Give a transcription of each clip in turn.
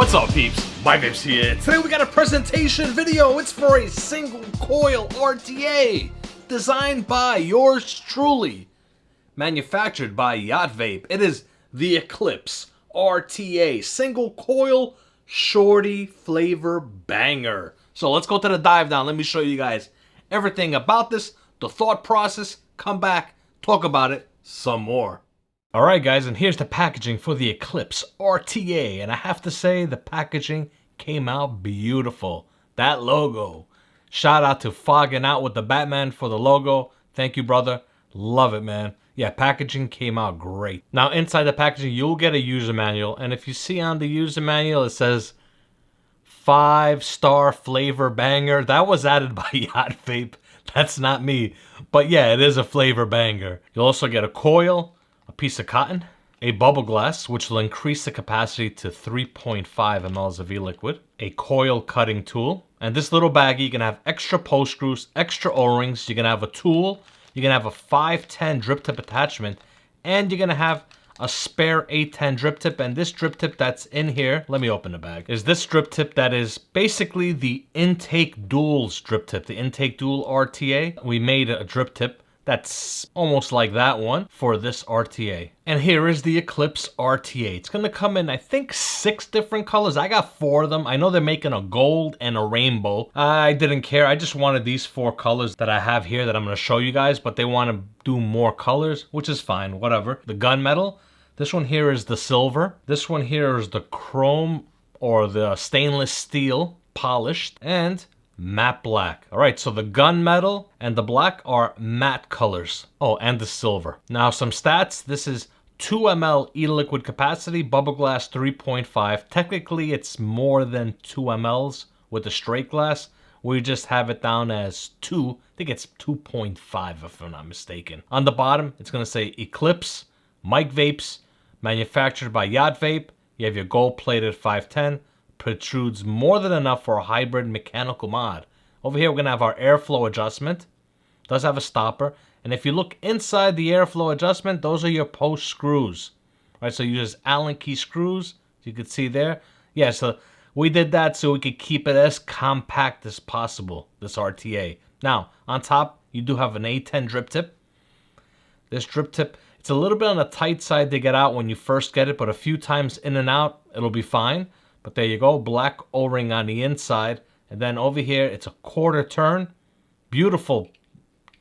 What's up, peeps? My Vapes here. Today we got a presentation video. It's for a single coil RTA designed by yours truly, manufactured by Yacht Vape. It is the ECLIPSE RTA single coil shorty flavor banger. So let's go to the dive down. Let me show you guys everything about this, the thought process, come back, talk about it some more. Alright guys, and here's the packaging for the ECLIPSE RTA, and I have to say the packaging came out beautiful. That logo. Shout out to Fogging Out with the Batman for the logo. Thank you, brother. Love it, man. Yeah, packaging came out great. Now inside the packaging you'll get a user manual, and if you see on the user manual it says 5-star flavor banger. That was added by Yacht Vape. That's not me. But yeah, it is a flavor banger. You'll also get a coil, a piece of cotton, a bubble glass, which will increase the capacity to 3.5 mLs of e-liquid, a coil cutting tool, and this little baggie, you can have extra post screws, extra O-rings, you can have a tool, you can have a 510 drip tip attachment, and you're gonna have a spare 810 drip tip. And this drip tip that's in here, let me open the bag, is this drip tip that is basically the Intake Duals drip tip, the Intake Dual RTA. We made a drip tip that's almost like that one for this RTA. And here is the ECLIPSE RTA. It's gonna come in, I think, 6 different colors. I got 4 of them. I know they're making a gold and a rainbow. I didn't care. I just wanted these 4 colors that I have here that I'm gonna show you guys, but they want to do more colors, which is fine, whatever. The gunmetal, this one here is the silver. This one here is the chrome or the stainless steel polished, and matte black. All right, so the gunmetal and the black are matte colors. Oh, and the silver. Now some stats. This is 2 ml e-liquid capacity, bubble glass 3.5. Technically, it's more than 2 mLs with the straight glass. We just have it down as 2. I think it's 2.5 if I'm not mistaken. On the bottom, it's gonna say ECLIPSE, Mic Vapes, manufactured by Yacht Vape. You have your gold-plated 510. Protrudes more than enough for a hybrid mechanical mod. Over here we're gonna have our airflow adjustment. Does have a stopper, and if you look inside the airflow adjustment, those are your post screws. Right, so you use Allen key screws. You can see there. Yeah, so we did that so we could keep it as compact as possible. This RTA. Now on top you do have an A10 drip tip. This drip tip, it's a little bit on the tight side to get out when you first get it, but a few times in and out it'll be fine. But there you go, black O-ring on the inside. And then over here, it's a quarter turn. Beautiful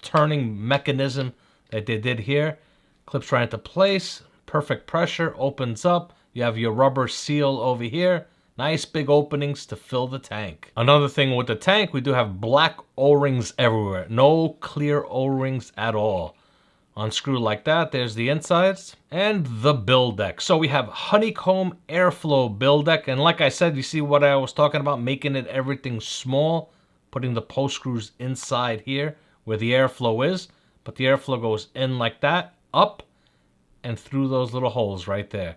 turning mechanism that they did here. Clips right into place. Perfect pressure, opens up. You have your rubber seal over here. Nice big openings to fill the tank. Another thing with the tank, we do have black O-rings everywhere. No clear O-rings at all. Unscrew like that, there's the insides, and the build deck. So we have honeycomb airflow build deck, and like I said, you see what I was talking about, making it everything small, putting the post screws inside here where the airflow is, but the airflow goes in like that, up, and through those little holes right there.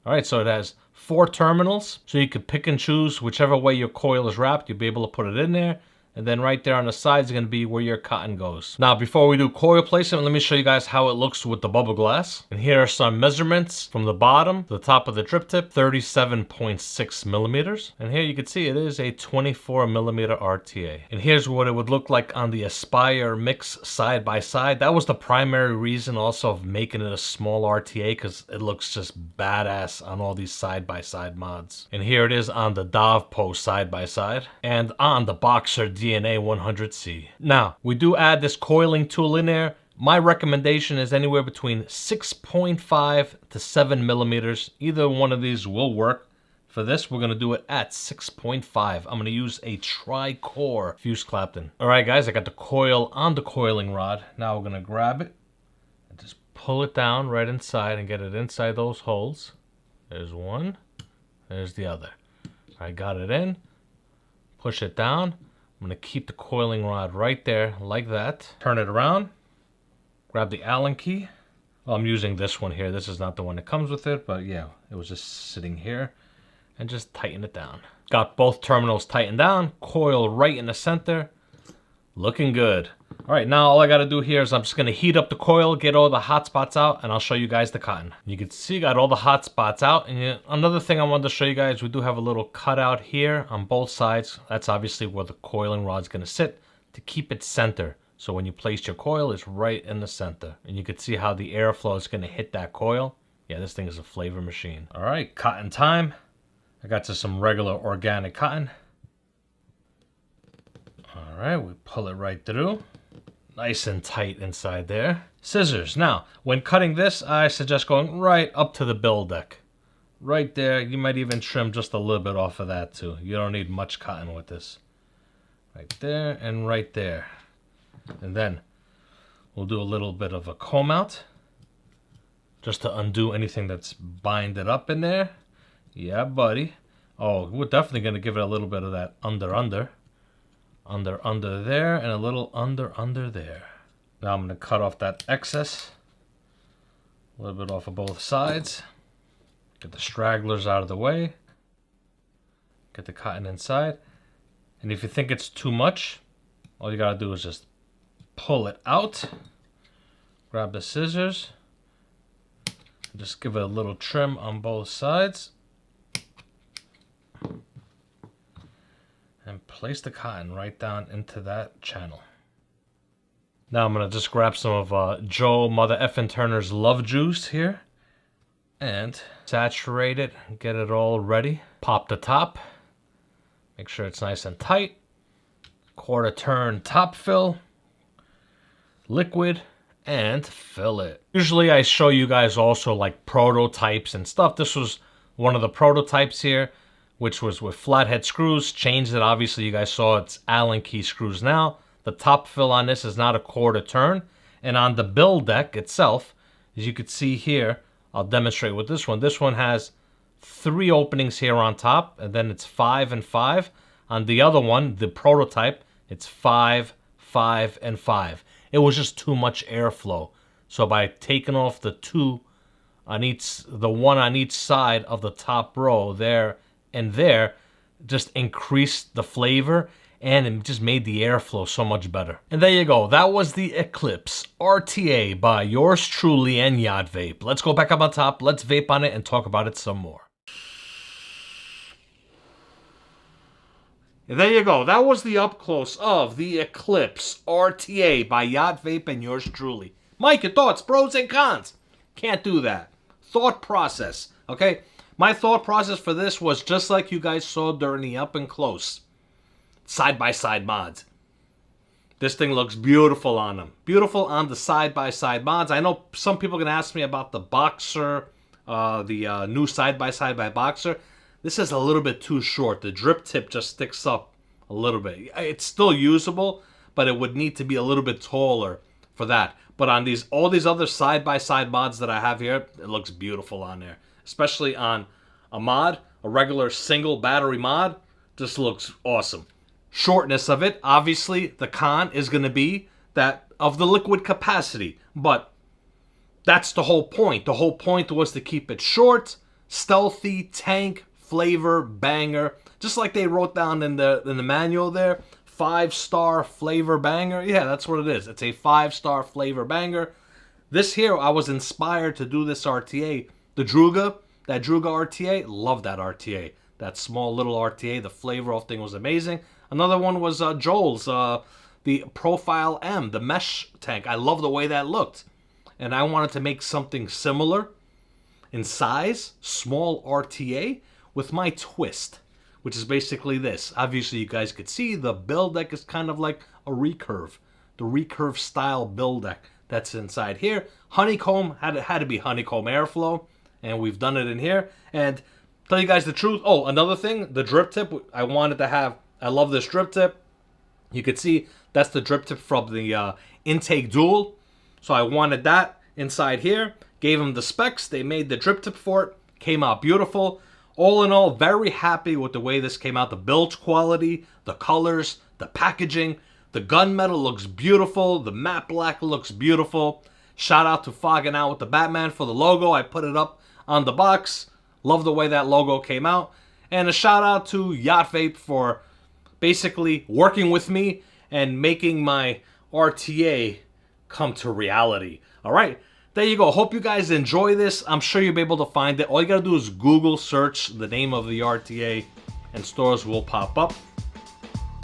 All right, so it has 4 terminals, so you could pick and choose whichever way your coil is wrapped, you'll be able to put it in there. And then right there on the sides is going to be where your cotton goes. Now, before we do coil placement, let me show you guys how it looks with the bubble glass. And here are some measurements from the bottom to the top of the drip tip, 37.6 millimeters. And here you can see it is a 24 millimeter RTA. And here's what it would look like on the Aspire Mix side by side. That was the primary reason also of making it a small RTA, because it looks just badass on all these side by side mods. And here it is on the Dovpo side by side and on the Boxer DNA 100C. Now, we do add this coiling tool in there. My recommendation is anywhere between 6.5 to 7 millimeters. Either one of these will work. For this, we're going to do it at 6.5. I'm going to use a tri-core fuse Clapton. All right, guys, I got the coil on the coiling rod. Now we're going to grab it and just pull it down right inside and get it inside those holes. There's one. There's the other. I got it in. Push it down. I'm going to keep the coiling rod right there like that. Turn it around. Grab the Allen key. Well, I'm using this one here. This is not the one that comes with it, but yeah, it was just sitting here. And just tighten it down. Got both terminals tightened down. Coil right in the center. Looking good. All right, now all I gotta do here is I'm just gonna heat up the coil, get all the hot spots out, and I'll show you guys the cotton. You can see got all the hot spots out. And another thing I wanted to show you guys, we do have a little cutout here on both sides. That's obviously where the coiling rod's gonna sit to keep it center. So when you place your coil, it's right in the center. And you can see how the airflow is gonna hit that coil. Yeah, this thing is a flavor machine. All right, cotton time. I got just some regular organic cotton. All right, we pull it right through. Nice and tight inside there. Scissors. Now, when cutting this, I suggest going right up to the bill deck. Right there. You might even trim just a little bit off of that too. You don't need much cotton with this. Right there and right there. And then we'll do a little bit of a comb out just to undo anything that's binded up in there. Yeah, buddy. Oh, we're definitely going to give it a little bit of that under there, and a little under there. Now I'm going to cut off that excess. A little bit off of both sides. Get the stragglers out of the way. Get the cotton inside. And if you think it's too much, all you got to do is just pull it out. Grab the scissors. And just give it a little trim on both sides. And place the cotton right down into that channel. Now I'm going to just grab some of Joe Mother Effin' Turner's Love Juice here. And saturate it, get it all ready. Pop the top. Make sure it's nice and tight. Quarter turn top fill. Liquid. And fill it. Usually I show you guys also like prototypes and stuff. This was one of the prototypes here, which was with flathead screws. Changed it, obviously you guys saw it's Allen key screws now. The top fill on this is not a quarter turn. And on the bill deck itself, as you can see here, I'll demonstrate with this one. This one has 3 openings here on top, and then it's 5 and 5. On the other one, the prototype, it's 5, 5, and 5. It was just too much airflow. So by taking off the 2 on each, the 1 on each side of the top row there and there, just increased the flavor and it just made the airflow so much better. And there you go. That was the ECLIPSE RTA by yours truly and Yacht Vape. Let's go back up on top. Let's vape on it and talk about it some more. And there you go. That was the up close of the ECLIPSE RTA by Yacht Vape and yours truly. Mike, your thoughts, pros and cons. Can't do that. Thought process, okay? My thought process for this was just like you guys saw during the up and close. Side-by-side mods. This thing looks beautiful on them. Beautiful on the side-by-side mods. I know some people are going to ask me about the Boxer, the new side-by-side by Boxer. This is a little bit too short. The drip tip just sticks up a little bit. It's still usable, but it would need to be a little bit taller for that. But on these, all these other side-by-side mods that I have here, it looks beautiful on there. Especially on a mod, a regular single battery mod, just looks awesome. Shortness of it, obviously, the con is going to be that of the liquid capacity. But that's the whole point. The whole point was to keep it short, stealthy, tank, flavor, banger. Just like they wrote down in the manual there, 5-star flavor banger. Yeah, that's what it is. It's a 5-star flavor banger. This here, I was inspired to do this RTA. The Druga, that Druga RTA, love that RTA. That small little RTA, the flavor of thing was amazing. Another one was Joel's, the Profile M, the mesh tank. I love the way that looked. And I wanted to make something similar in size, small RTA, with my twist, which is basically this. Obviously, you guys could see the build deck is kind of like a recurve. The recurve style build deck that's inside here. Honeycomb, had to be honeycomb airflow. And we've done it in here. And tell you guys the truth. Oh, another thing, the drip tip. I wanted to have, I love this drip tip. You could see that's the drip tip from the intake dual. So I wanted that inside here. Gave them the specs. They made the drip tip for it. Came out beautiful. All in all, very happy with the way this came out. The build quality, the colors, the packaging. The gunmetal looks beautiful. The matte black looks beautiful. Shout out to Fogging Out with the Batman for the logo. I put it up on the box. Love the way that logo came out. And a shout out to Yacht Vape for basically working with me and making my RTA come to reality. All right, there you go. Hope you guys enjoy this. I'm sure you'll be able to find it. All you gotta do is Google search the name of the RTA and stores will pop up.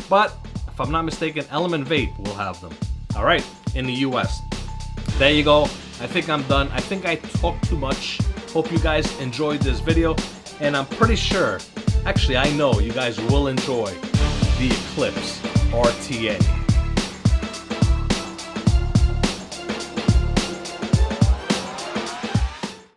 But if I'm not mistaken, Element Vape will have them. All right, in the US. There you go. I think I'm done. I think I talked too much. Hope you guys enjoyed this video, and I'm pretty sure, actually I know you guys will enjoy the ECLIPSE RTA.